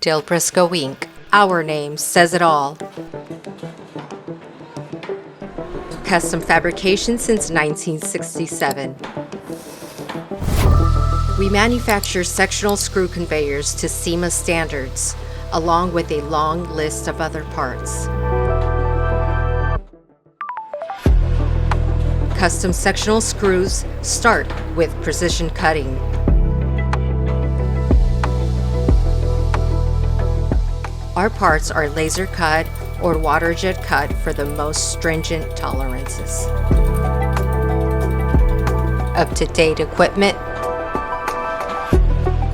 Dale Brisco Inc. Our name says it all. Custom fabrication since 1967. We manufacture sectional screw conveyors to CEMA standards, along with a long list of other parts. Custom sectional screws start with precision cutting. Our parts are laser cut or water jet cut for the most stringent tolerances. Up-to-date equipment.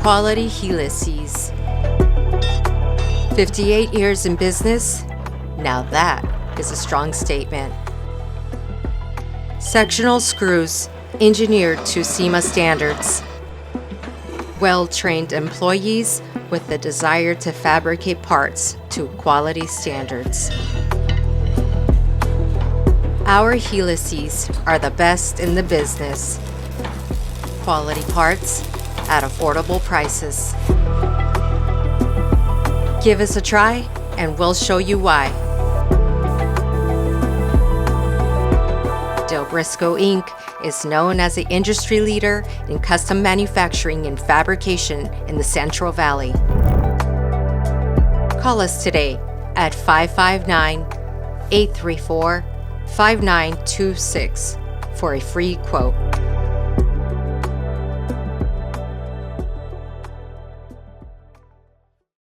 Quality helices. 58 years in business. Now that is a strong statement. Sectional screws engineered to CEMA standards. Well-trained employees with the desire to fabricate parts to quality standards. Our helices are the best in the business. Quality parts at affordable prices. Give us a try and we'll show you why. Dale Brisco Inc. is known as the industry leader in custom manufacturing and fabrication in the Central Valley. Call us today at 559-834-5926 for a free quote.